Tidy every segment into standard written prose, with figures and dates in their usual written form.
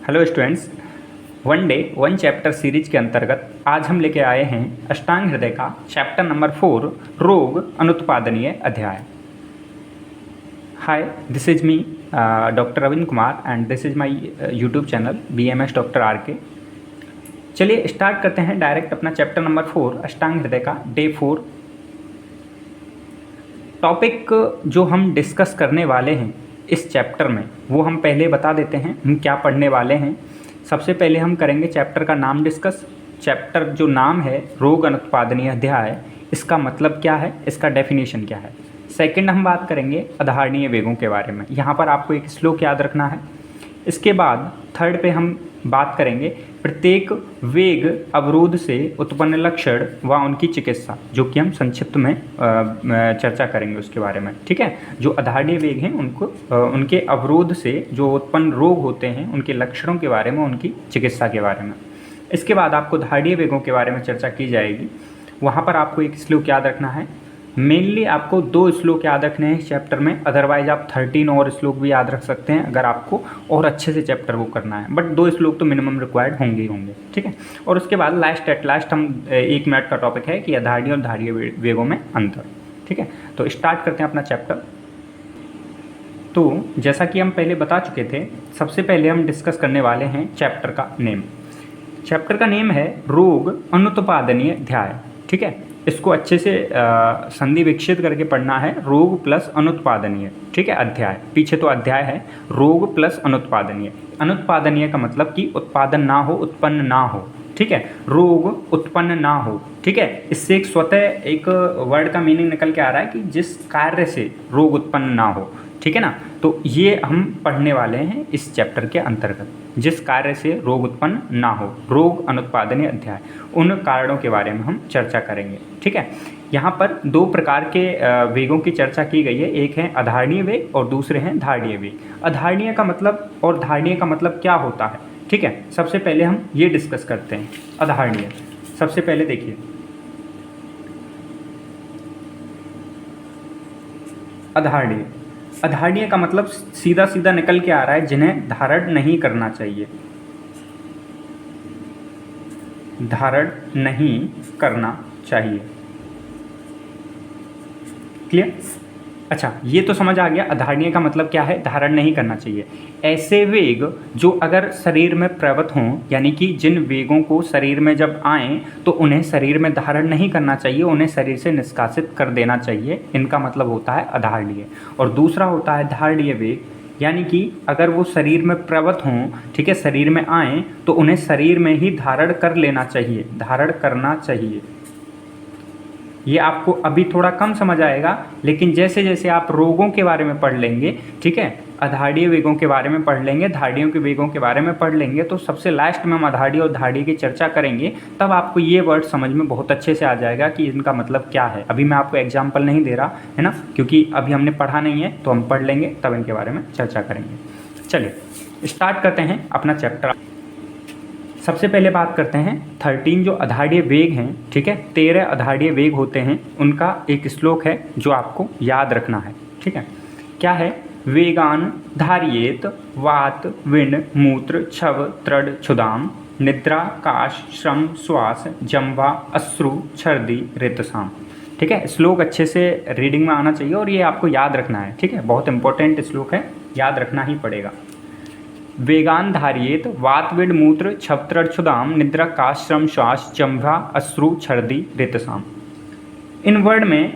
Hello students, one day one chapter series के अंतर्गत आज हम लेके आए हैं अष्टांग हृदय का चैप्टर नंबर 4 रोग अनुत्पादनीय अध्याय। Hi, this is me doctor Ravindra Kumar and this is my YouTube channel BMS doctor RK। चलिए स्टार्ट करते हैं डायरेक्ट अपना चैप्टर नंबर 4 अष्टांग हृदय का डे 4। टॉपिक जो हम डिस्कस करने वाले हैं इस चैप्टर में वो हम पहले बता देते हैं हम क्या पढ़ने वाले हैं। सबसे पहले हम करेंगे चैप्टर का नाम डिस्कस। चैप्टर जो नाम है रोग अनुत्पादनीय अध्याय, इसका मतलब क्या है, इसका डेफिनेशन क्या है। सेकंड हम बात करेंगे अधारणीय वेगों के बारे में, यहाँ पर आपको एक श्लोक याद रखना है। इसके बाद थर्ड पे हम बात करेंगे प्रत्येक वेग अवरोध से उत्पन्न लक्षण व उनकी चिकित्सा, जो कि हम संक्षिप्त में चर्चा करेंगे उसके बारे में। ठीक है, जो अधारणीय वेग हैं उनको उनके अवरोध से जो उत्पन्न रोग होते हैं उनके लक्षणों के बारे में, उनकी चिकित्सा के बारे में। इसके बाद आपको धारणीय वेगों के बारे में चर्चा की जाएगी। वहाँ पर आपको एक श्लोक याद रखना है। मेनली आपको 2 श्लोक याद रखने हैं इस चैप्टर में, अदरवाइज आप 13 और श्लोक भी याद रख सकते हैं अगर आपको और अच्छे से चैप्टर को करना है, बट 2 श्लोक तो मिनिमम रिक्वायर्ड होंगे ही होंगे। ठीक है, और उसके बाद एट लास्ट हम 1 मिनट का टॉपिक है कि अधारणीय और धारणीय वेगों में अंतर। ठीक है, तो स्टार्ट करते हैं अपना चैप्टर। तो जैसा कि हम पहले बता चुके थे, सबसे पहले हम डिस्कस करने वाले हैं चैप्टर का नेम। चैप्टर का नेम है रोग अनुत्पादनीय अध्याय। ठीक है, इसको अच्छे से संधि विकसित करके पढ़ना है, रोग प्लस अनुत्पादनीय। ठीक है, अध्याय पीछे तो अध्याय है, रोग प्लस अनुत्पादनीय। अनुत्पादनीय का मतलब कि उत्पादन ना हो, उत्पन्न ना हो। ठीक है, रोग उत्पन्न ना हो। ठीक है, इससे एक स्वतः एक वर्ड का मीनिंग निकल के आ रहा है कि जिस कार्य से रोग उत्पन्न ना हो। ठीक है ना, तो ये हम पढ़ने वाले हैं इस चैप्टर के अंतर्गत, जिस कार्य से रोग उत्पन्न ना हो, रोग अनुत्पादनीय अध्याय। उन कारणों के बारे में हम चर्चा करेंगे। ठीक है, यहाँ पर 2 प्रकार के वेगों की चर्चा की गई है, एक है अधारणीय वेग और दूसरे हैं धारणीय वेग। अधारणीय का मतलब और धारणीय का मतलब क्या होता है। ठीक है, सबसे पहले हम ये डिस्कस करते हैं अधारणीय। सबसे पहले देखिए अधारणीय। अधारणीय का मतलब सीधा सीधा निकल के आ रहा है जिन्हें धारण नहीं करना चाहिए, धारण नहीं करना चाहिए। क्लियर? अच्छा, ये तो समझ आ गया अधारणीय का मतलब क्या है, धारण नहीं करना चाहिए। ऐसे वेग जो अगर शरीर में प्रवृत्त हों, यानी कि जिन वेगों को शरीर में जब आएँ तो उन्हें शरीर में धारण नहीं करना चाहिए, उन्हें शरीर से निष्कासित कर देना चाहिए, इनका मतलब होता है अधारणीय। और दूसरा होता है धारणीय वेग, यानी कि अगर वो शरीर में प्रवृत्त हों, ठीक है, शरीर में आएँ तो उन्हें शरीर में ही धारण कर लेना चाहिए, धारण करना चाहिए। ये आपको अभी थोड़ा कम समझ आएगा, लेकिन जैसे जैसे आप रोगों के बारे में पढ़ लेंगे, ठीक है, अधारणीय वेगों के बारे में पढ़ लेंगे, धारणीय के वेगों के बारे में पढ़ लेंगे, तो सबसे लास्ट में हम अधारणीय और धारणीय की चर्चा करेंगे, तब आपको ये वर्ड समझ में बहुत अच्छे से आ जाएगा कि इनका मतलब क्या है। अभी मैं आपको एग्जाम्पल नहीं दे रहा है ना, क्योंकि अभी हमने पढ़ा नहीं है, तो हम पढ़ लेंगे तब इनके बारे में चर्चा करेंगे। चलिए स्टार्ट करते हैं अपना चैप्टर। सबसे पहले बात करते हैं 13 जो अधारणीय वेग हैं। ठीक है, 13 अधारणीय वेग होते हैं, उनका एक श्लोक है जो आपको याद रखना है। ठीक है, क्या है, वेगान धार्येत वात विण मूत्र छव तृड क्षुदाम निद्रा काश श्रम श्वास जम्भा अश्रु छर्दी ऋतसाम। ठीक है, श्लोक अच्छे से रीडिंग में आना चाहिए और ये आपको याद रखना है। ठीक है, बहुत इंपॉर्टेंट श्लोक है, याद रखना ही पड़ेगा। वेगान धार्येत वातविड मूत्र क्षत्रक्षुदाम निद्रा काश्रम श्वास जम्भा अश्रु छर्दी ऋतसाम। इन वर्ड में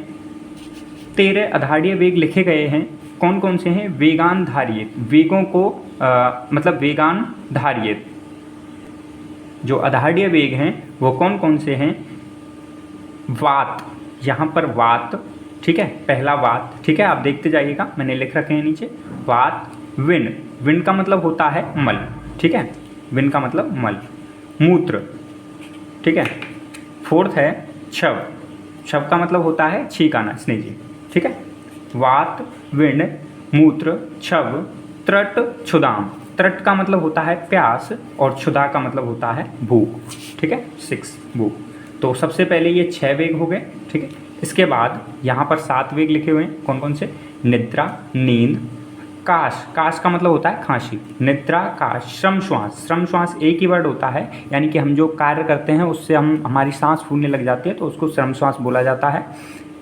13 अधारणीय वेग लिखे गए हैं। कौन कौन से हैं? वेगान धार्येत, वेगों को मतलब वेगान धार्येत जो अधारणीय वेग हैं वो कौन कौन से हैं? वात, यहाँ पर वात, ठीक है, पहला वात। ठीक है, आप देखते जाइएगा, मैंने लिख रखे हैं नीचे। वात, विण, विण का मतलब होता है मल। ठीक है, विण का मतलब मल। मूत्र, ठीक है। फोर्थ है छव, छव का मतलब होता है छींक आना, स्नीजिंग। ठीक है, वात विण मूत्र छव त्रट क्षुदाम, त्रट का मतलब होता है प्यास और क्षुधा का मतलब होता है भूख। ठीक है, 6 भूख। तो सबसे पहले ये 6 वेग हो गए। ठीक है, इसके बाद यहाँ पर 7 वेग लिखे हुए हैं। कौन कौन से? निद्रा, नींद, काश, काश का मतलब होता है खांसी। निद्रा, काश। श्रम श्वास, श्रम श्वास एक ही वर्ड होता है, यानी कि हम जो कार्य करते हैं उससे हमारी सांस फूलने लग जाती है तो उसको श्रम श्वास बोला जाता है।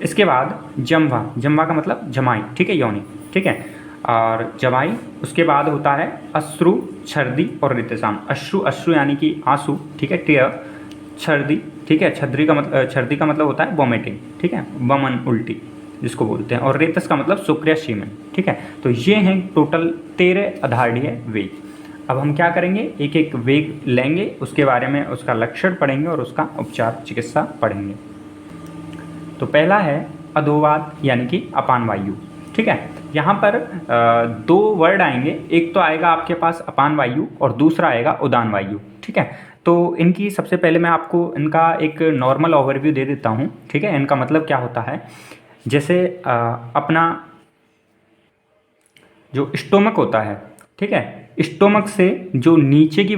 इसके बाद जम्वा, जम्वा का मतलब जमाई, ठीक है, योनि, ठीक है, और जमाई। उसके बाद होता है अश्रु, छर्दी और ऋतुसाम। अश्रु, अश्रु यानी कि आंसू, ठीक है, टीयर। छर्दी, ठीक है, छर्दी का मतलब होता है वॉमिटिंग, ठीक है, वमन, उल्टी जिसको बोलते हैं। और रेतस का मतलब शुक्र या सीमेन, ठीक है। तो ये हैं टोटल 13 आधारणीय वेग। अब हम क्या करेंगे, एक एक वेग लेंगे, उसके बारे में उसका लक्षण पढ़ेंगे और उसका उपचार चिकित्सा पढ़ेंगे। तो पहला है अधोवात यानी कि अपान वायु, ठीक है। यहाँ पर दो वर्ड आएंगे, एक तो आएगा आपके पास अपान वायु और दूसरा आएगा उदान वायु, ठीक है। तो इनकी सबसे पहले मैं आपको इनका एक नॉर्मल ओवरव्यू दे देता हूँ, ठीक है। इनका मतलब क्या होता है, जैसे अपना जो स्टोमक होता है, ठीक है, स्टोमक से जो नीचे की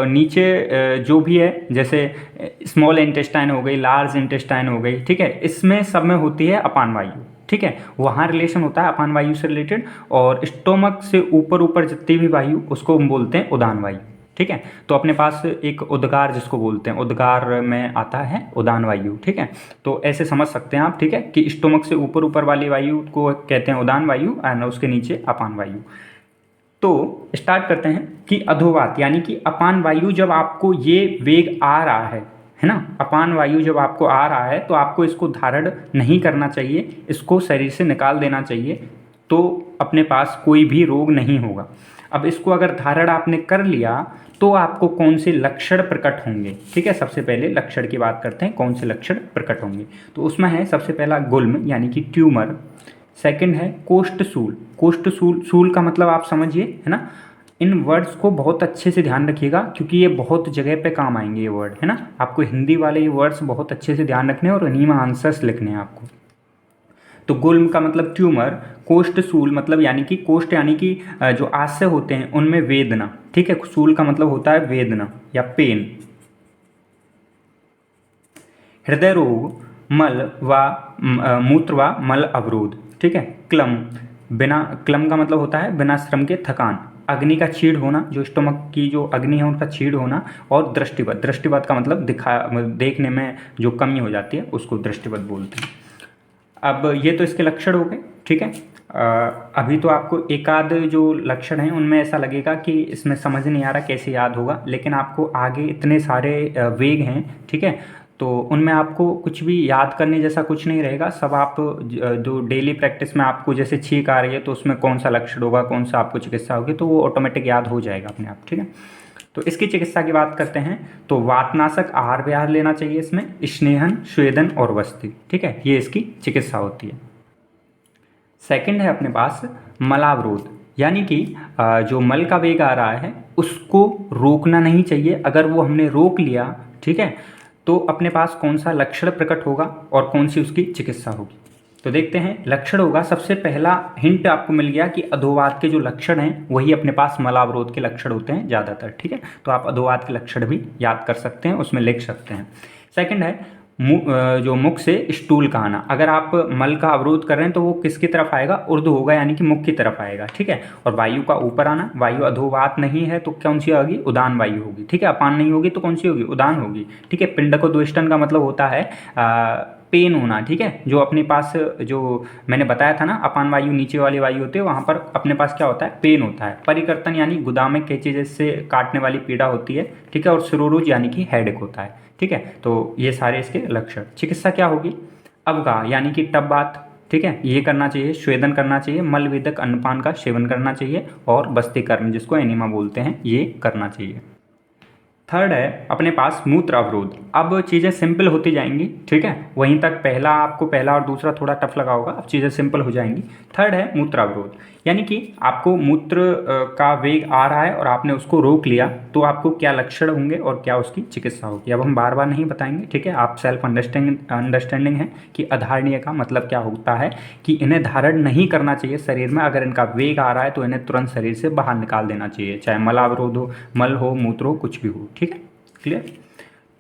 नीचे जो भी है, जैसे स्मॉल इंटेस्टाइन हो गई, लार्ज इंटेस्टाइन हो गई, ठीक है, इसमें सब में होती है अपान वायु, ठीक है। वहाँ रिलेशन होता है अपान वायु से रिलेटेड। और स्टोमक से ऊपर ऊपर जितनी भी वायु उसको हम बोलते हैं उदान वायु, ठीक है। तो अपने पास एक उद्गार जिसको बोलते हैं, उद्गार में आता है उदान वायु, ठीक है। तो ऐसे समझ सकते हैं आप, ठीक है, कि स्टोमक से ऊपर ऊपर वाली वायु को कहते हैं उदान वायु और उसके नीचे अपान वायु। तो स्टार्ट करते हैं कि अधोवात यानी कि अपान वायु जब आपको ये वेग आ रहा है ना, अपान वायु जब आपको आ रहा है तो आपको इसको धारण नहीं करना चाहिए, इसको शरीर से निकाल देना चाहिए, तो अपने पास कोई भी रोग नहीं होगा। अब इसको अगर धारण आपने कर लिया तो आपको कौन से लक्षण प्रकट होंगे, ठीक है। सबसे पहले लक्षण की बात करते हैं, कौन से लक्षण प्रकट होंगे। तो उसमें है सबसे पहला गुल्म यानी कि ट्यूमर। सेकंड है कोष्ठशूल, कोष्ठशूल, शूल का मतलब आप समझिए, है ना। इन वर्ड्स को बहुत अच्छे से ध्यान रखिएगा क्योंकि ये बहुत जगह पे काम आएंगे ये वर्ड, है ना। आपको हिंदी वाले ये वर्ड्स बहुत अच्छे से ध्यान रखने हैं और इन्हीं में आंसर्स लिखने हैं आपको। तो गुल्म का मतलब ट्यूमर, कोष्ठशूल मतलब यानी कि कोष्ठ यानी कि जो आस्य होते हैं उनमें वेदना, ठीक है। शूल का मतलब होता है वेदना या पेन। हृदय रोग, मल व मूत्र व मल अवरोध, ठीक है। क्लम, बिना, क्लम का मतलब होता है बिना श्रम के थकान। अग्नि का छीड़ होना, जो स्टोमक की जो अग्नि है उनका छीड़ होना। और दृष्टिवत, दृष्टिवत का मतलब देखने में जो कमी हो जाती है उसको दृष्टिवत बोलते हैं। अब ये तो इसके लक्षण हो गए, ठीक है। अभी तो आपको एकाध जो लक्षण हैं उनमें ऐसा लगेगा कि इसमें समझ नहीं आ रहा कैसे याद होगा, लेकिन आपको आगे इतने सारे वेग हैं, ठीक है। तो उनमें आपको कुछ भी याद करने जैसा कुछ नहीं रहेगा, सब आप जो डेली प्रैक्टिस में आपको जैसे छींक आ रही है तो उसमें कौन सा लक्षण होगा, कौन सा आपको चिकित्सा होगी, तो वो ऑटोमेटिक याद हो जाएगा अपने आप, ठीक है। तो इसकी चिकित्सा की बात करते हैं तो वातनाशक आहार विहार लेना चाहिए इसमें, स्नेहन, स्वेदन और वस्ति, ठीक है, ये इसकी चिकित्सा होती है। सेकंड है अपने पास मलावरोध, यानी कि जो मल का वेग आ रहा है उसको रोकना नहीं चाहिए। अगर वो हमने रोक लिया, ठीक है, तो अपने पास कौन सा लक्षण प्रकट होगा और कौन सी उसकी चिकित्सा होगी। तो देखते हैं, लक्षण होगा, सबसे पहला हिंट आपको मिल गया कि अधोवात के जो लक्षण हैं वही अपने पास मलावरोध के लक्षण होते हैं ज़्यादातर, ठीक है। तो आप अधोवात के लक्षण भी याद कर सकते हैं, उसमें लिख सकते हैं। सेकंड है जो मुख से स्टूल का आना। अगर आप मल का अवरोध कर रहे हैं तो वो किसकी तरफ आएगा, ऊर्ध्व होगा, यानी कि मुख की तरफ आएगा, ठीक है। और वायु का ऊपर आना, वायु अधोवात नहीं है तो कौन सी होगी, उदान वायु होगी, ठीक है। अपान नहीं होगी तो कौन सी होगी, उदान होगी, ठीक है। पिंडको द्वेष्टन का मतलब होता है पेन होना, ठीक है। जो अपने पास जो मैंने बताया था ना, अपान वायु नीचे वाली वायु होती है, वहाँ पर अपने पास क्या होता है, पेन होता है। परिकर्तन यानी गुदा में कैंची जैसे काटने वाली पीड़ा होती है, ठीक है। और सिरोरोज यानी कि हेडेक होता है, ठीक है। तो ये सारे इसके लक्षण। चिकित्सा क्या होगी, अवगा यानी कि टब बात, ठीक है, ये करना चाहिए। स्वेदन करना चाहिए, मलवेदक अन्नपान का सेवन करना चाहिए, और बस्तीकरण जिसको एनिमा बोलते हैं ये करना चाहिए। थर्ड है अपने पास मूत्र अवरोध। अब चीज़ें सिंपल होती जाएंगी, ठीक है। वहीं तक आपको पहला और दूसरा थोड़ा टफ लगा होगा, अब चीज़ें सिंपल हो जाएंगी। थर्ड है मूत्र अवरोध, यानी कि आपको मूत्र का वेग आ रहा है और आपने उसको रोक लिया तो आपको क्या लक्षण होंगे और क्या उसकी चिकित्सा होगी। अब हम बार बार नहीं बताएंगे, ठीक है। आप सेल्फ अंडरस्टैंडिंग है कि अधारणीय का मतलब क्या होता है, कि इन्हें धारण नहीं करना चाहिए शरीर में। अगर इनका वेग आ रहा है तो इन्हें तुरंत शरीर से बाहर निकाल देना चाहिए, चाहे मलावरोध हो, मल हो, मूत्र हो, कुछ भी हो, ठीक है, क्लियर।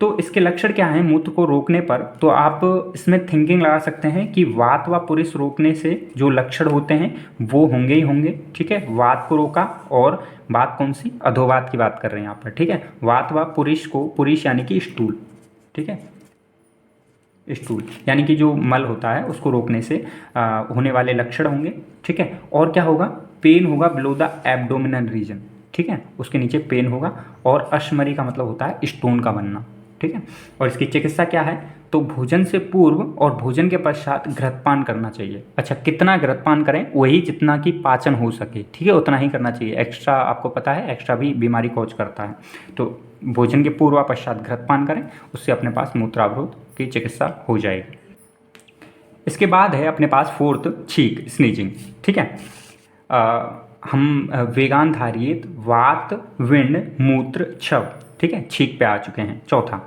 तो इसके लक्षण क्या हैं मूत्र को रोकने पर? तो आप इसमें थिंकिंग लगा सकते हैं कि वात व पुरुष रोकने से जो लक्षण होते हैं वो होंगे ही होंगे, ठीक है। वात को रोका, और बात कौन सी? अधोवात की बात कर रहे हैं यहाँ पर, ठीक है। वात व पुरुष को, पुरुष यानी कि स्टूल, ठीक है, स्टूल यानी कि जो मल होता है उसको रोकने से होने वाले लक्षण होंगे, ठीक है। और क्या होगा? पेन होगा बिलो द एब्डोमिनल रीजन, ठीक है, उसके नीचे पेन होगा। और अश्मरी का मतलब होता है स्टोन का बनना, ठीक है। और इसकी चिकित्सा क्या है? तो भोजन से पूर्व और भोजन के पश्चात घृतपान करना चाहिए। अच्छा, कितना घृतपान करें? वही जितना कि पाचन हो सके, ठीक है, उतना ही करना चाहिए। एक्स्ट्रा आपको पता है एक्स्ट्रा भी बीमारी कॉज करता है। तो भोजन के पूर्व व पश्चात घृतपान करें, उससे अपने पास मूत्रावरोध की चिकित्सा हो जाएगी। इसके बाद है अपने पास फोर्थ, छींक, स्नीजिंग, ठीक है। हम वेगान धारित, वात, विंड, मूत्र, छव, ठीक है, छींक पे आ चुके हैं। चौथा,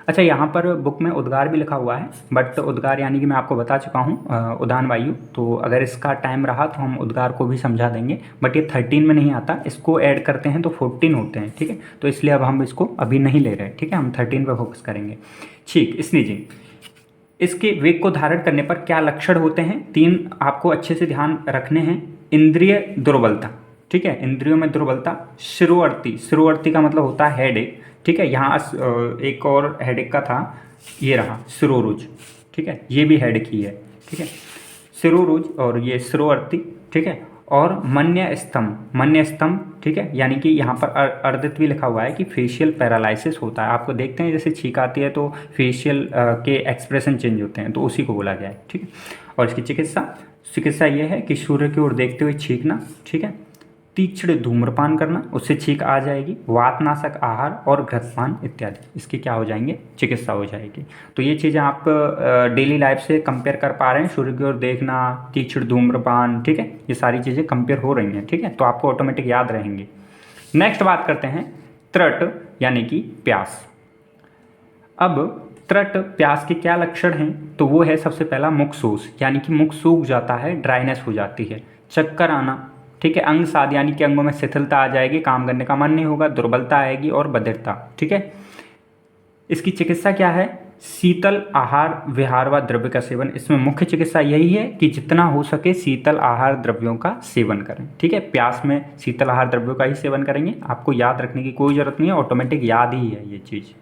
अच्छा यहाँ पर बुक में उद्गार भी लिखा हुआ है, बट उद्गार यानी कि मैं आपको बता चुका हूँ उदान वायु, तो अगर इसका टाइम रहा तो हम उद्गार को भी समझा देंगे, बट ये 13 में नहीं आता, इसको ऐड करते हैं तो 14 होते हैं, ठीक है। तो इसलिए अब हम इसको अभी नहीं ले रहे, ठीक है, हम 13 पे फोकस करेंगे। छींक, स्नीजिंग, इसके वेग को धारण करने पर क्या लक्षण होते हैं? 3 आपको अच्छे से ध्यान रखने हैं। इंद्रिय दुर्बलता, ठीक है, इंद्रियों में दुर्बलता। शिरोवर्ती, शिरोवर्ती का मतलब होता है हेडेक, ठीक है। यहाँ एक और हेडेक का था, ये रहा शिरोरुज, ठीक है, ये भी हेडेक ही है, ठीक है। शिरोरुज और ये शिरोवर्ती, ठीक है। और मन्य स्तंभ, मन्य स्तंभ, ठीक है, यानी कि यहाँ पर अर्दित भी लिखा हुआ है कि फेशियल पैरालिसिस होता है। आपको देखते हैं जैसे छींक आती है तो फेशियल के एक्सप्रेशन चेंज होते हैं, तो उसी को बोला गया है, ठीक है। और इसकी चिकित्सा ये है कि सूर्य की ओर देखते हुए छींकना, ठीक है। तीक्ष्ण धूम्रपान करना, उससे छींक आ जाएगी। वातनाशक आहार और घृतपान इत्यादि, इसकी क्या हो जाएंगे? चिकित्सा हो जाएगी। तो ये चीज़ें आप डेली लाइफ से कंपेयर कर पा रहे हैं, सूर्य की ओर देखना, तीक्ष्ण धूम्रपान, ठीक है, ये सारी चीज़ें कंपेयर हो रही हैं, ठीक है, तो आपको ऑटोमेटिक याद रहेंगी। नेक्स्ट बात करते हैं त्रट यानी कि प्यास। अब त्रट, प्यास के क्या लक्षण हैं? तो वो है सबसे पहला मुख शोष, यानी कि मुख सूख जाता है, ड्राइनेस हो जाती है। चक्कर आना, ठीक है। अंग साध, यानी कि अंगों में शिथिलता आ जाएगी, काम करने का मन नहीं होगा, दुर्बलता आएगी और बधिरता, ठीक है। इसकी चिकित्सा क्या है? शीतल आहार, विहार व द्रव्य का सेवन। इसमें मुख्य चिकित्सा यही है कि जितना हो सके शीतल आहार द्रव्यों का सेवन करें, ठीक है। प्यास में शीतल आहार द्रव्यों का ही सेवन करेंगे, आपको याद रखने की कोई जरूरत नहीं है, ऑटोमेटिक याद ही है ये चीज़।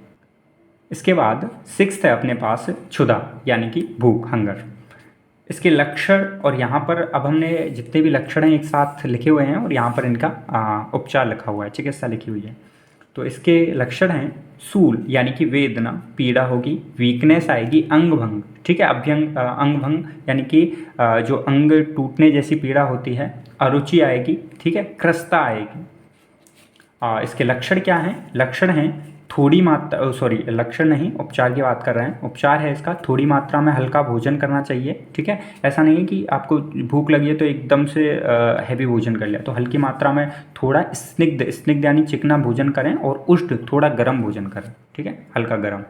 इसके बाद 6th है अपने पास क्षुधा, यानी कि भूख, हंगर। इसके लक्षण, और यहाँ पर अब हमने जितने भी लक्षण हैं एक साथ लिखे हुए हैं, और यहाँ पर इनका उपचार लिखा हुआ है, चिकित्सा लिखी हुई है। तो इसके लक्षण हैं सूल, यानी कि वेदना, पीड़ा होगी, वीकनेस आएगी, अंग भंग, ठीक है, अभ्यंग, अंग भंग यानी कि जो अंग टूटने जैसी पीड़ा होती है, अरुचि आएगी, ठीक है, क्रस्ता आएगी। इसके लक्षण क्या हैं? लक्षण हैं थोड़ी मात्रा, सॉरी लक्षण नहीं, उपचार की बात कर रहे हैं। उपचार है इसका थोड़ी मात्रा में हल्का भोजन करना चाहिए, ठीक है। ऐसा नहीं है कि आपको भूख लगी है तो एकदम से हैवी भोजन कर लिया, तो हल्की मात्रा में थोड़ा स्निग्ध, स्निग्ध यानी चिकना भोजन करें, और उष्ण थोड़ा गर्म भोजन करें, ठीक है, हल्का गर्म।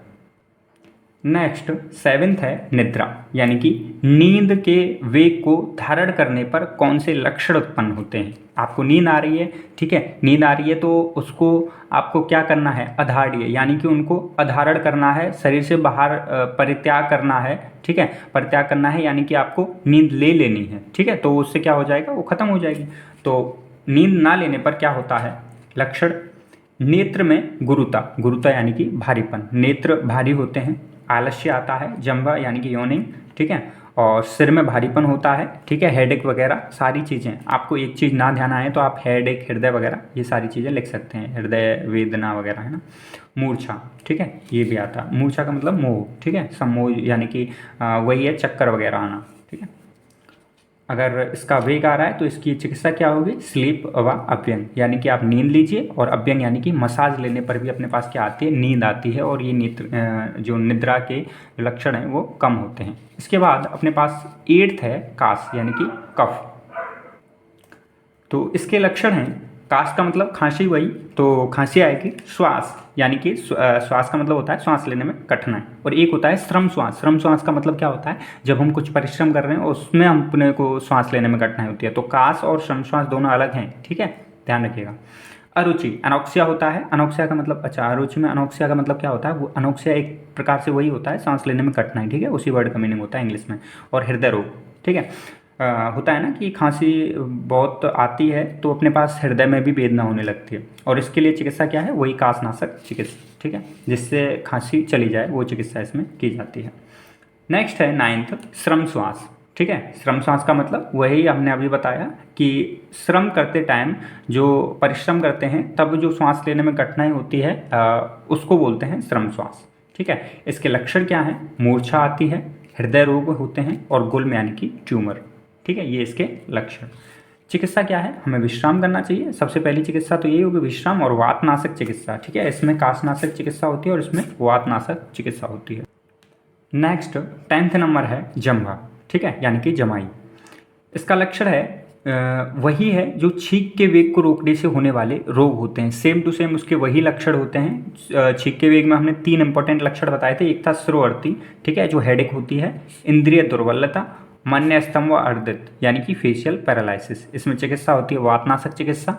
नेक्स्ट 7th है निद्रा, यानी कि नींद के वेग को धारण करने पर कौन से लक्षण उत्पन्न होते हैं? आपको नींद आ रही है, ठीक है, नींद आ रही है तो उसको आपको क्या करना है? अधार्य, यानी कि उनको अधारण करना है, शरीर से बाहर परित्याग करना है, ठीक है, परित्याग करना है, यानी कि आपको नींद ले लेनी है, ठीक है। तो उससे क्या हो जाएगा? वो खत्म हो जाएगी। तो नींद ना लेने पर क्या होता है? लक्षण, नेत्र में गुरुता, गुरुता यानी कि भारीपन, नेत्र भारी होते हैं, आलस्य आता है, जंभ यानी कि योनिंग, ठीक है, और सिर में भारीपन होता है, ठीक है, हेडेक वगैरह सारी चीज़ें। आपको एक चीज़ ना ध्यान आए तो आप हेडेक, हृदय वगैरह ये सारी चीज़ें लिख सकते हैं, हृदय वेदना वगैरह, है ना। मूर्छा, ठीक है, ये भी आता है, मूर्छा का मतलब मोह, ठीक है, सम्मोह यानी कि वही है चक्कर वगैरह आना, ठीक है। अगर इसका वेग आ रहा है तो इसकी चिकित्सा क्या होगी? स्लीप व अभ्यंग, यानी कि आप नींद लीजिए, और अभ्यंग यानी कि मसाज लेने पर भी अपने पास क्या आती है? नींद आती है, और ये जो निद्रा के लक्षण हैं वो कम होते हैं। इसके बाद अपने पास 8th है काश, यानी कि कफ। तो इसके लक्षण हैं, काश का मतलब खांसी, वही तो खांसी आएगी। श्वास, यानी कि श्वास का मतलब होता है श्वास लेने में कठिनाई, और एक होता है श्रम श्वास। श्रम श्वास का मतलब क्या होता है? जब हम कुछ परिश्रम कर रहे हैं उसमें हम अपने को श्वास लेने में कठिनाई होती है। तो काश और श्रम श्वास दोनों अलग हैं, ठीक है, ध्यान रखिएगा। अरुचि, अनोक्सिया होता है, अनोक्सिया का मतलब, अच्छा अरुचि में अनोक्सिया का मतलब क्या होता है, वो अनोक्सिया एक प्रकार से वही होता है सांस लेने में कठिनाई, ठीक है, उसी वर्ड का मीनिंग होता है इंग्लिश में। और हृदय रोग, ठीक है, होता है ना कि खांसी बहुत आती है तो अपने पास हृदय में भी वेदना होने लगती है, और इसके लिए चिकित्सा क्या है, वही काशनाशक चिकित्सा, ठीक है, जिससे खांसी चली जाए वो चिकित्सा इसमें की जाती है। नेक्स्ट है 9th, श्रम श्वास, ठीक है। श्रम श्वास का मतलब वही हमने अभी बताया कि श्रम करते टाइम जो परिश्रम करते हैं तब जो श्वास लेने में कठिनाई होती है उसको बोलते हैं श्रम श्वास, ठीक है। इसके लक्षण क्या हैं, मूर्छा आती है, हृदय रोग होते हैं और गुल्म यानी कि ट्यूमर, ठीक है, ये इसके लक्षण। चिकित्सा क्या है, हमें विश्राम करना चाहिए, सबसे पहली चिकित्सा तो यही होगी विश्राम, और वातनाशक चिकित्सा, ठीक है, इसमें काशनाशक चिकित्सा होती है और इसमें वातनाशक चिकित्सा होती है। नेक्स्ट 10th नंबर है जम्भा, ठीक है, यानी कि जमाई। इसका लक्षण है वही है जो छींक के वेग को रोकने से होने वाले रोग होते हैं, सेम टू सेम उसके वही लक्षण होते हैं। छींक के वेग में हमने 3 इंपॉर्टेंट लक्षण बताए थे, एक था श्रोवर्ती, ठीक है, जो हेडेक होती है, इंद्रिय दुर्बलता, मन्य स्तंभ व अर्दित यानी कि फेशियल पैरालिसिस, इसमें चिकित्सा होती है वातनाशक चिकित्सा।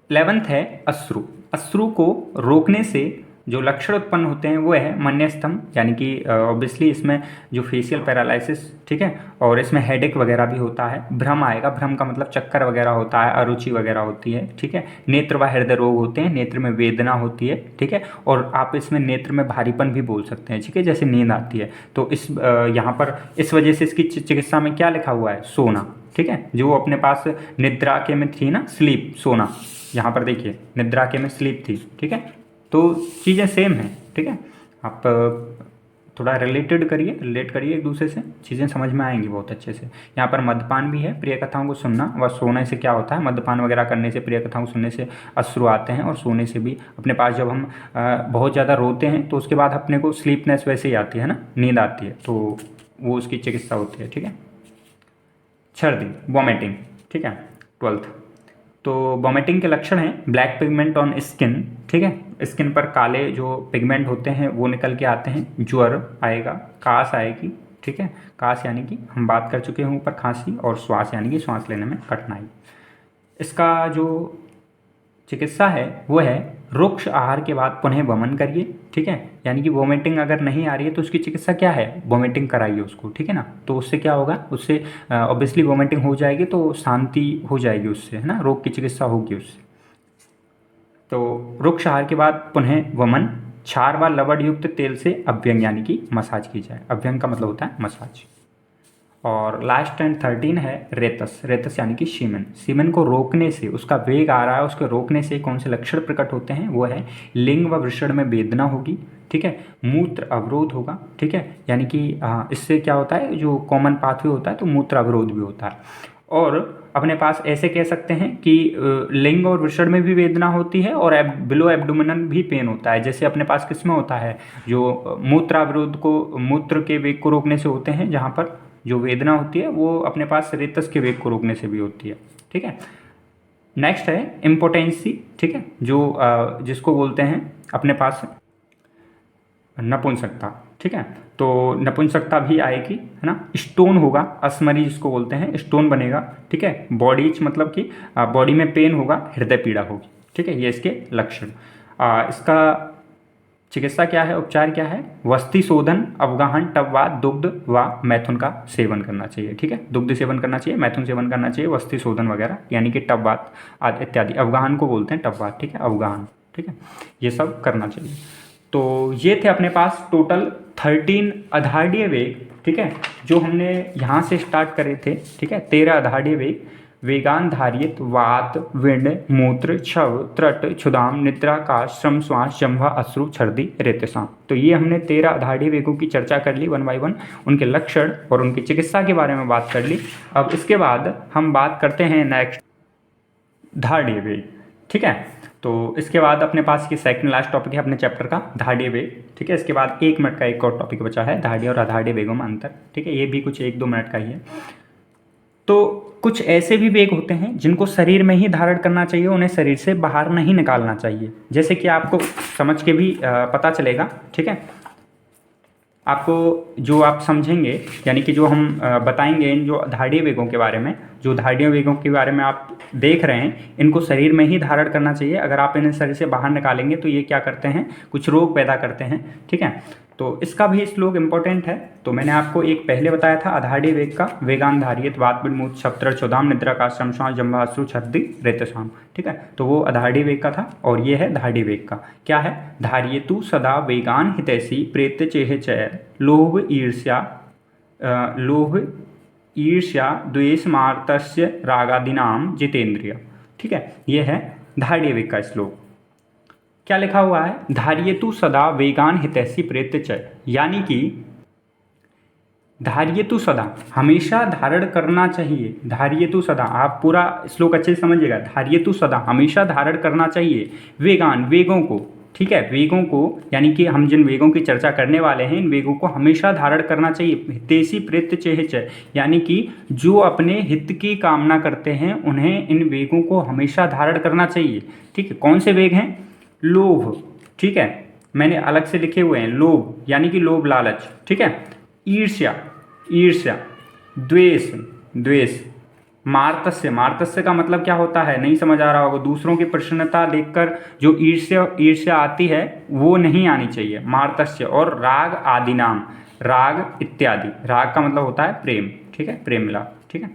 11th है अश्रु, अश्रु को रोकने से जो लक्षण उत्पन्न होते हैं वो है मन्यस्तंभ, यानी कि ऑब्वियसली इसमें जो फेशियल पैरालिसिस, ठीक है, और इसमें हेडेक वगैरह भी होता है, भ्रम आएगा, भ्रम का मतलब चक्कर वगैरह होता है, अरुचि वगैरह होती है, ठीक है, नेत्र व हृदय रोग होते हैं, नेत्र में वेदना होती है, ठीक है, और आप इसमें नेत्र में भारीपन भी बोल सकते हैं, ठीक है, जैसे नींद आती है। तो इस यहाँ पर इस वजह से इसकी चिकित्सा में क्या लिखा हुआ है, सोना, ठीक है, जो अपने पास निद्रा के में थी ना, स्लीप, सोना, यहाँ पर देखिए निद्रा के में स्लीप थी, ठीक है, तो चीज़ें सेम हैं, ठीक है, आप थोड़ा रिलेट करिए एक दूसरे से, चीज़ें समझ में आएंगी बहुत अच्छे से। यहाँ पर मद्यपान भी है, प्रिय कथाओं को सुनना व सोने से क्या होता है, मद्यपान वगैरह करने से, प्रिय कथाओं को सुनने से अश्रु आते हैं, और सोने से भी अपने पास जब हम बहुत ज़्यादा रोते हैं तो उसके बाद अपने को स्लीपनेस वैसे ही आती है ना, नींद आती है, तो वो उसकी चिकित्सा होती है, ठीक है। छर्दी, वॉमिटिंग, ठीक है, 12th। तो वॉमिटिंग के लक्षण हैं ब्लैक पिगमेंट ऑन स्किन, ठीक है, स्किन पर काले जो पिगमेंट होते हैं वो निकल के आते हैं, ज्वर आएगा, काश आएगी, ठीक है, काश यानी कि हम बात कर चुके हैं ऊपर खांसी, और श्वास यानी कि श्वास लेने में कठिनाई। इसका जो चिकित्सा है वो है रुक्ष आहार के बाद पुनः वमन करिए, ठीक है, यानी कि वोमिटिंग अगर नहीं आ रही है तो उसकी चिकित्सा क्या है, वोमिटिंग कराइए उसको, ठीक है ना, तो उससे क्या होगा, उससे ऑब्वियसली वोमिटिंग हो जाएगी तो शांति हो जाएगी उससे, है ना, रोग की चिकित्सा होगी उससे। तो रुक्ष आहार के बाद पुनः वमन, क्षार व लवण युक्त तेल से अभ्यंग यानी कि मसाज की जाए, अभ्यंग का मतलब होता है मसाज। और लास्ट एंड 13 है रेतस, रेतस यानी कि सीमन, सीमन को रोकने से, उसका वेग आ रहा है उसको रोकने से कौन से लक्षण प्रकट होते हैं, वो है लिंग व वृषण में वेदना होगी, ठीक है, मूत्र अवरोध होगा, ठीक है, यानी कि इससे क्या होता है, जो कॉमन पाथवे होता है तो मूत्र अवरोध भी होता है। और अपने पास ऐसे कह सकते हैं कि लिंग और वृषण में भी वेदना होती है, और बिलो एब्डोमिनल भी पेन होता है, जैसे अपने पास किस में होता है, जो मूत्रावरोध को, मूत्र के वेग को रोकने से होते हैं, जहाँ पर जो वेदना होती है वो अपने पास रेतस के वेग को रोकने से भी होती है, ठीक है। नेक्स्ट है इम्पोटेंसी, ठीक है, जो जिसको बोलते हैं अपने पास नपुंसकता, ठीक है, तो नपुंसकता भी आएगी, है ना, स्टोन होगा, अस्मरी जिसको बोलते हैं, स्टोन बनेगा, ठीक है, बॉडीज मतलब कि बॉडी में पेन होगा, हृदय पीड़ा होगी, ठीक है, ये इसके लक्षण। इसका चिकित्सा क्या है, उपचार क्या है, वस्ती शोधन, अवगाहन, टबवात, दुग्ध व मैथुन का सेवन करना चाहिए, ठीक है, दुग्ध सेवन करना चाहिए, मैथुन सेवन करना चाहिए, वस्ती शोधन वगैरह यानी कि टबवात आदि इत्यादि, अवगाहन को बोलते हैं टबवात, ठीक है, अवगाहन, ठीक है, ये सब करना चाहिए। तो ये थे अपने पास टोटल 13 अधाढ़ीय वेग, ठीक है, जो हमने यहाँ से स्टार्ट करे थे, ठीक है, 13 अधाढ़ीय वेग, वेगान धारित, वात, विंड, मूत्र, छव, त्रट, क्षुधाम, निद्रा, काश, श्रम श्वास, जम्भा, अश्रु, छर्दी, रेतसाम। तो ये हमने 13 अधाढ़ीय वेगों की चर्चा कर ली 1 by 1, उनके लक्षण और उनकी चिकित्सा के बारे में बात कर ली। अब इसके बाद हम बात करते हैं नेक्स्ट धाढ़ीय वेग, ठीक है, तो इसके बाद अपने पास ये सेकंड लास्ट टॉपिक है अपने चैप्टर का, धाढ़ीय वेग, ठीक है, इसके बाद 1 मिनट का एक और टॉपिक बचा है, धाढ़ीय और अधाढ़ीय वेगों में अंतर, ठीक है, ये भी कुछ 1-2 मिनट का ही है। तो कुछ ऐसे भी वेग होते हैं जिनको शरीर में ही धारण करना चाहिए, उन्हें शरीर से बाहर नहीं निकालना चाहिए, जैसे कि आपको समझ के भी पता चलेगा, ठीक है। आपको जो आप समझेंगे, यानी कि जो हम बताएंगे इन जो धारणीय वेगों के बारे में, जो धारणीय वेगों के बारे में आप देख रहे हैं, इनको शरीर में ही धारण करना चाहिए। अगर आप इन्हें शरीर से बाहर निकालेंगे तो ये क्या करते हैं, कुछ रोग पैदा करते हैं, ठीक है। तो इसका भी श्लोक इंपॉर्टेंट है। तो मैंने आपको एक पहले बताया था अधारणीय वेग का, वेगान धारियत वात बिलमूत शब्द चौदाम निद्रा का श्रमश्वास जम्भाश्रु छद्दी रेतशाम, ठीक है। तो वो अधारणीय वेग का था, और ये है धारणीय वेग का। क्या है, धार्येतु सदा वेगान हितैषी प्रेत्य चेह चय लोभ ईर्ष्या द्वेष मार्तस्य रागादीनाम जितेंद्रिय, ठीक है। ये है धारणीय वेग का श्लोक। क्या लिखा हुआ है, धार्येतु सदा वेगान हितैषी प्रेत्य चय, यानी कि धार्येतु सदा हमेशा धारण करना चाहिए। धार्येतु सदा, आप पूरा श्लोक अच्छे से समझिएगा। धार्येतु सदा हमेशा धारण करना चाहिए वेगान वेगों को, ठीक है, वेगों को, यानी कि हम जिन वेगों की चर्चा करने वाले हैं इन वेगों को हमेशा धारण करना चाहिए। हितैषी प्रेत्य चेह चय, यानी कि जो अपने हित की कामना करते हैं उन्हें इन वेगों को हमेशा धारण करना चाहिए, ठीक है। कौन से वेग हैं, लोभ, ठीक है, मैंने अलग से लिखे हुए हैं, लोभ यानी कि लोभ लालच, ठीक है। ईर्ष्या द्वेष मार्तस्य का मतलब क्या होता है, नहीं समझ आ रहा होगा। दूसरों की प्रसन्नता देखकर जो ईर्ष्या आती है वो नहीं आनी चाहिए, मार्तस्य। और राग आदि नाम, राग इत्यादि, राग का मतलब होता है प्रेम, ठीक है, प्रेम मिला, ठीक है।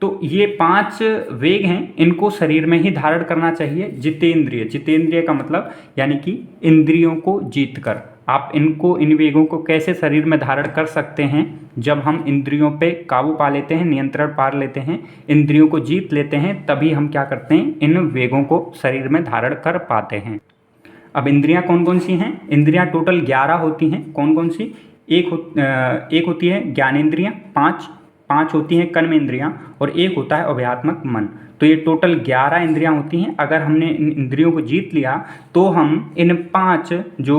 तो ये 5 वेग हैं, इनको शरीर में ही धारण करना चाहिए। जितेंद्रिय का मतलब यानी कि इंद्रियों को जीत कर। आप इन वेगों को कैसे शरीर में धारण कर सकते हैं, जब हम इंद्रियों पे काबू पा लेते हैं, नियंत्रण पा लेते हैं, इंद्रियों को जीत लेते हैं, तभी हम क्या करते हैं, इन वेगों को शरीर में धारण कर पाते हैं। अब इंद्रियां कौन कौन सी हैं, इंद्रियां टोटल 11 होती हैं। कौन कौन सी, एक होती है ज्ञानेंद्रियां, 5 होती हैं कर्मेंद्रियां, और एक होता है अव्ययात्मक मन। तो ये टोटल 11 इंद्रियां होती हैं। अगर हमने इन इंद्रियों को जीत लिया तो हम इन 5 जो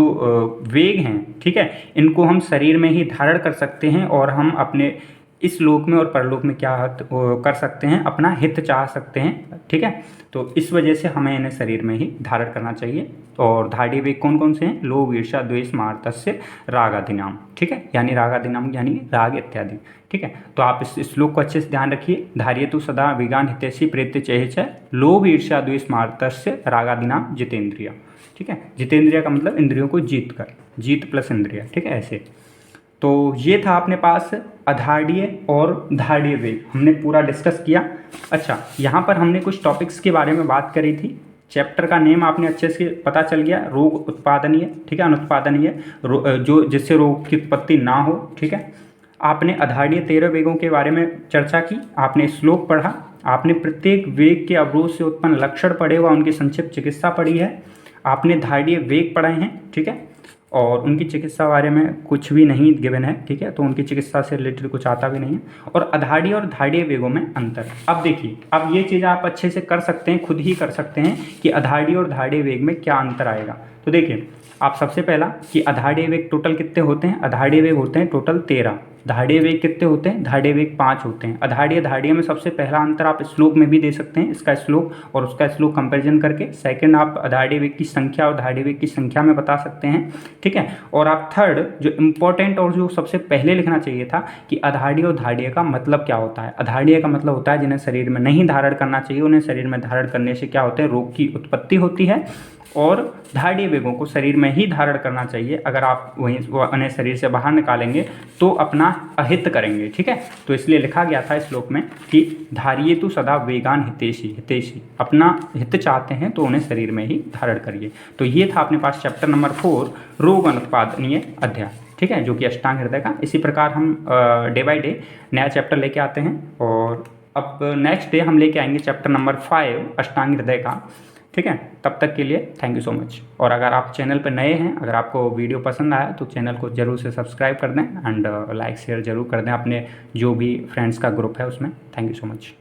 वेग हैं, ठीक है, इनको हम शरीर में ही धारण कर सकते हैं, और हम अपने इस लोक में और परलोक में क्या कर सकते हैं, अपना हित चाह सकते हैं, ठीक है। तो इस वजह से हमें इन्हें शरीर में ही धारण करना चाहिए। और धारणीय वेग कौन कौन से हैं, लोभ ईर्ष्या द्वेष मार्तस्य रागादीनाम, ठीक है, यानी रागादीनाम यानी राग इत्यादि, ठीक है। तो आप इस श्लोक को अच्छे से ध्यान रखिए। धार्येतु सदा वेगान हितैषी प्रेत्य चेह चय लोभ ईर्ष्या द्वेष मार्तस्य रागादीनाम जितेंद्रिय, ठीक है। जितेंद्रिय का मतलब इंद्रियों को जीत कर, जीत प्लस इंद्रिय, ठीक है, ऐसे। तो ये था अपने पास अधारणीय और धारणीय वेग, हमने पूरा डिस्कस किया। अच्छा, यहाँ पर हमने कुछ टॉपिक्स के बारे में बात करी थी। चैप्टर का नेम आपने अच्छे से पता चल गया, रोग उत्पादनीय, ठीक है, अनुत्पादनीय, जो जिससे रोग की उत्पत्ति ना हो, ठीक है। आपने अधारणीय 13 वेगों के बारे में चर्चा की, आपने श्लोक पढ़ा, आपने प्रत्येक वेग के अवरोध से उत्पन्न लक्षण पढ़े व उनकी संक्षिप्त चिकित्सा पढ़ी है, आपने धारणीय वेग पढ़े हैं, ठीक है, और उनकी चिकित्सा बारे में कुछ भी नहीं गिवन है, ठीक है, तो उनकी चिकित्सा से रिलेटेड कुछ आता भी नहीं है। और अधारणीय और धारणीय वेगों में अंतर। अब देखिए, अब ये चीज़ आप अच्छे से कर सकते हैं, खुद ही कर सकते हैं कि अधारणीय और धारणीय वेग में क्या अंतर आएगा। तो देखिए, आप सबसे पहला कि अधारणीय वेग टोटल कितने होते हैं, अधारणीय वेग होते हैं टोटल 13। धारणीय वेग कितने होते हैं, धारणीय वेग 5 होते हैं। अधारणीय धारणीय में सबसे पहला अंतर आप श्लोक में भी दे सकते हैं, इसका श्लोक और उसका श्लोक कंपैरिजन करके। सेकंड, आप अधारणीय वेग की संख्या और धारणीय वेग की संख्या में बता सकते हैं, ठीक है। और आप थर्ड, जो इम्पोर्टेंट और जो सबसे पहले लिखना चाहिए था कि अधारणीय और धारणीय का मतलब क्या होता है। अधारणीय का मतलब होता है जिन्हें शरीर में नहीं धारण करना चाहिए, उन्हें शरीर में धारण करने से क्या होता है, रोग की उत्पत्ति होती है। और धारणीय वेगों को शरीर में ही धारण करना चाहिए, अगर आप वहीं उन्हें शरीर से बाहर निकालेंगे तो अपना अहित करेंगे, ठीक है। तो इसलिए लिखा गया था इस श्लोक में कि धार्येतु सदा वेगान हितैषी, अपना हित चाहते हैं तो उन्हें शरीर में ही धारण करिए। तो ये था अपने पास चैप्टर नंबर 4 रोग अनुत्पादनीय अध्याय, ठीक है, जो कि अष्टांग हृदय का। इसी प्रकार हम डे बाय डे नया चैप्टर लेके आते हैं। और अब नेक्स्ट डे हम लेके आएंगे चैप्टर नंबर 5 अष्टांग हृदय का, ठीक है। तब तक के लिए थैंक यू सो मच। और अगर आप चैनल पर नए हैं, अगर आपको वीडियो पसंद आया तो चैनल को जरूर से सब्सक्राइब कर दें एंड लाइक शेयर जरूर कर दें अपने जो भी फ्रेंड्स का ग्रुप है उसमें। Thank you so much.